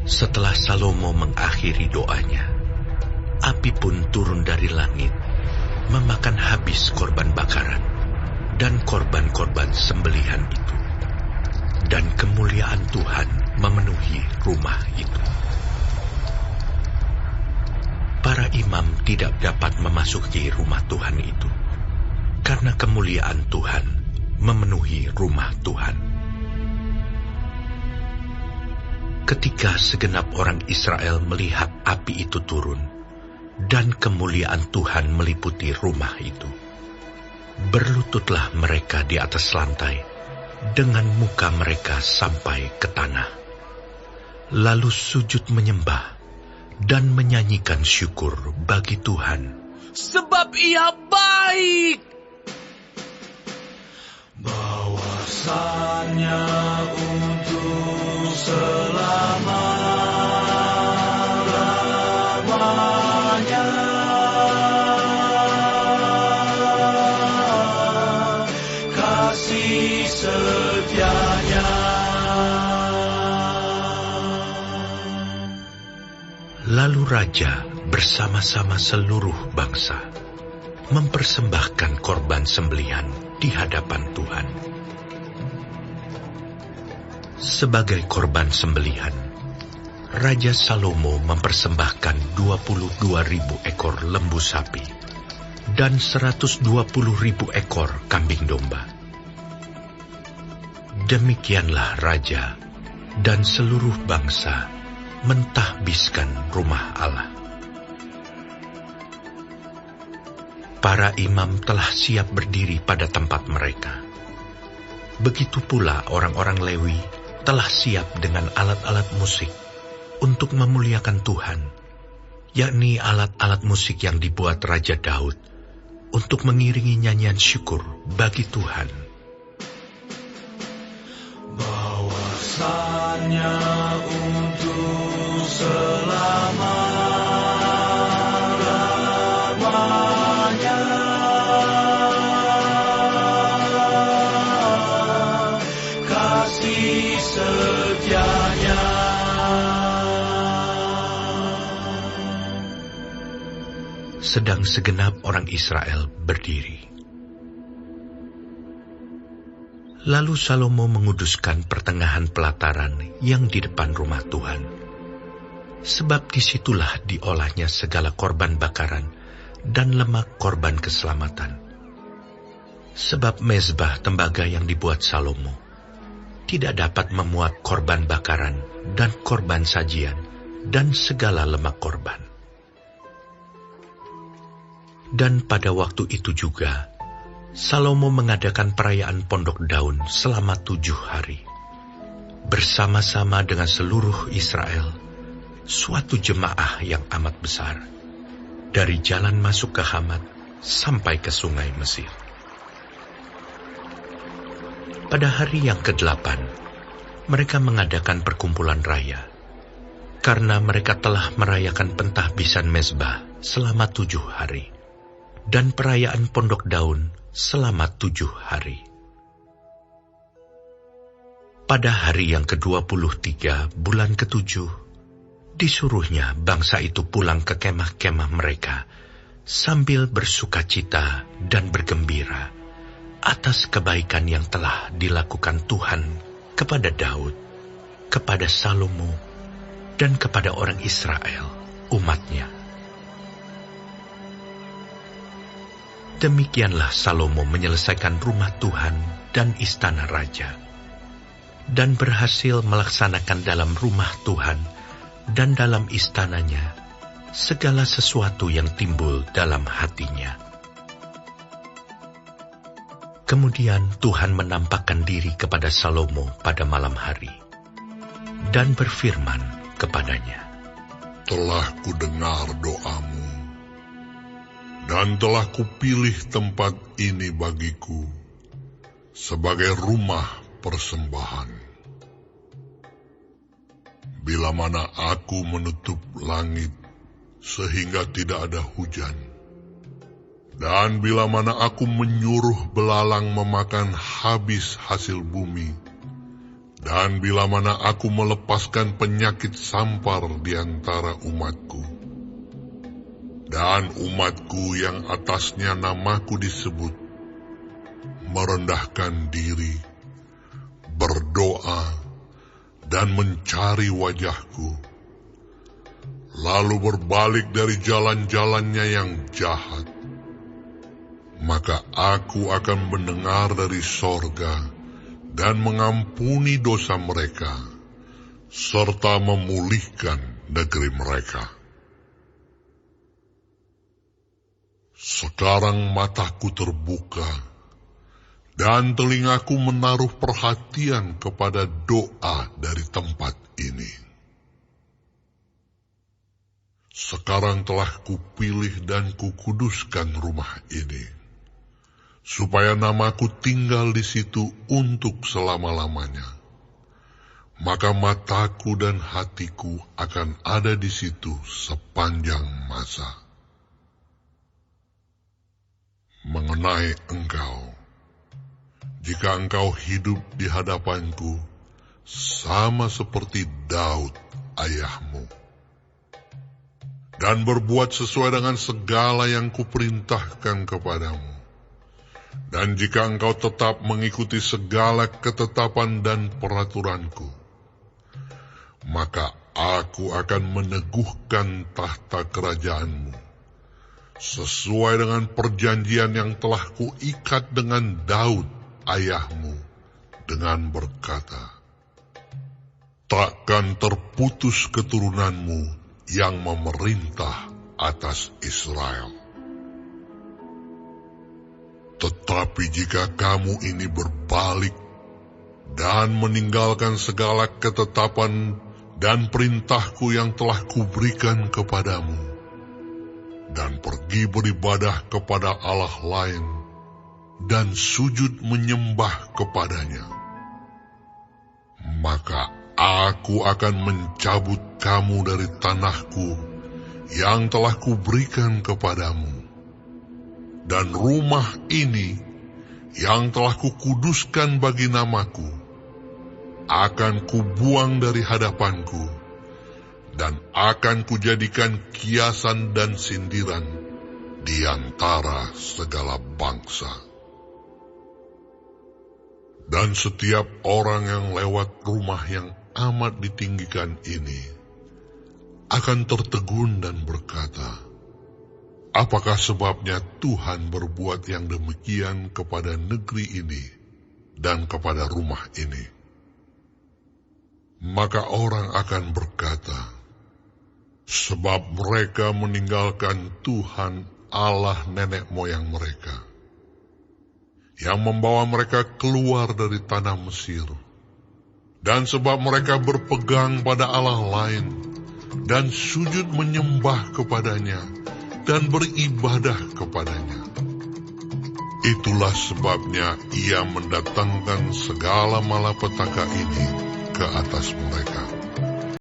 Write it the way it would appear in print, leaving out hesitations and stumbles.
Setelah Salomo mengakhiri doanya, api pun turun dari langit, memakan habis korban bakaran dan korban-korban sembelihan itu. Dan kemuliaan Tuhan memenuhi rumah itu. Para imam tidak dapat memasuki rumah Tuhan itu, karena kemuliaan Tuhan memenuhi rumah Tuhan. Ketika segenap orang Israel melihat api itu turun, dan kemuliaan Tuhan meliputi rumah itu, berlututlah mereka di atas lantai, dengan muka mereka sampai ke tanah. Lalu sujud menyembah, dan menyanyikan syukur bagi Tuhan. Sebab Ia baik. Bahwasanya untuk selama-lamanya kasih setianya. Lalu raja bersama-sama seluruh bangsa mempersembahkan korban sembelihan di hadapan Tuhan. Sebagai korban sembelihan, Raja Salomo mempersembahkan 22.000 ekor lembu sapi dan 120.000 ekor kambing domba. Demikianlah raja dan seluruh bangsa mentahbiskan rumah Allah. Para imam telah siap berdiri pada tempat mereka. Begitu pula orang-orang Lewi telah siap dengan alat-alat musik untuk memuliakan Tuhan, yakni alat-alat musik yang dibuat Raja Daud untuk mengiringi nyanyian syukur bagi Tuhan. Bahwasanya untuk selama-lamanya kasih setianya. Sedang segenap orang Israel berdiri. Lalu Salomo menguduskan pertengahan pelataran yang di depan rumah Tuhan. Sebab disitulah diolahnya segala korban bakaran dan lemak korban keselamatan. Sebab mezbah tembaga yang dibuat Salomo tidak dapat memuat korban bakaran dan korban sajian dan segala lemak korban. Dan pada waktu itu juga, Salomo mengadakan perayaan Pondok Daun selama 7 hari. Bersama-sama dengan seluruh Israel, suatu jemaah yang amat besar, dari jalan masuk ke Hamat sampai ke sungai Mesir. Pada hari yang ke-8, mereka mengadakan perkumpulan raya, karena mereka telah merayakan pentahbisan mezbah selama 7 hari, dan perayaan Pondok Daun selama 7 hari. Pada hari yang ke-23 bulan ke-7, disuruhnya bangsa itu pulang ke kemah-kemah mereka sambil bersukacita dan bergembira atas kebaikan yang telah dilakukan Tuhan kepada Daud, kepada Salomo, dan kepada orang Israel, umatnya. Demikianlah Salomo menyelesaikan rumah Tuhan dan istana raja, dan berhasil melaksanakan dalam rumah Tuhan dan dalam istananya segala sesuatu yang timbul dalam hatinya. Kemudian Tuhan menampakkan diri kepada Salomo pada malam hari, dan berfirman kepadanya, "Telah kudengar doamu, dan telah kupilih tempat ini bagiku sebagai rumah persembahan. Bila mana aku menutup langit sehingga tidak ada hujan, dan bila mana aku menyuruh belalang memakan habis hasil bumi, Dan bila mana aku melepaskan penyakit sampar di antara umatku, dan umatku yang atasnya namaku disebut, merendahkan diri, berdoa, dan mencari wajahku, lalu berbalik dari jalan-jalannya yang jahat, maka aku akan mendengar dari sorga dan mengampuni dosa mereka, serta memulihkan negeri mereka. Sekarang mataku terbuka, dan telingaku menaruh perhatian kepada doa dari tempat ini. Sekarang telah kupilih dan kukuduskan rumah ini, supaya namaku tinggal di situ untuk selama-lamanya. Maka mataku dan hatiku akan ada di situ sepanjang masa. Mengenai engkau, jika engkau hidup di hadapanku, sama seperti Daud ayahmu, dan berbuat sesuai dengan segala yang kuperintahkan kepadamu, dan jika engkau tetap mengikuti segala ketetapan dan peraturanku, maka aku akan meneguhkan tahta kerajaanmu, sesuai dengan perjanjian yang telah kuikat dengan Daud ayahmu, dengan berkata, takkan terputus keturunanmu yang memerintah atas Israel. Tetapi jika kamu ini berbalik dan meninggalkan segala ketetapan dan perintahku yang telah kuberikan kepadamu, dan pergi beribadah kepada Allah lain, dan sujud menyembah kepadanya, maka aku akan mencabut kamu dari tanahku yang telah kuberikan kepadamu, dan rumah ini yang telah kukuduskan bagi namaku akan kubuang dari hadapanku, dan akan kujadikan kiasan dan sindiran di antara segala bangsa. Dan setiap orang yang lewat rumah yang amat ditinggikan ini akan tertegun dan berkata, apakah sebabnya Tuhan berbuat yang demikian kepada negeri ini dan kepada rumah ini? Maka orang akan berkata, sebab mereka meninggalkan Tuhan Allah nenek moyang mereka, yang membawa mereka keluar dari tanah Mesir, dan sebab mereka berpegang pada Allah lain, dan sujud menyembah kepadanya, dan beribadah kepadanya. Itulah sebabnya ia mendatangkan segala malapetaka ini ke atas mereka.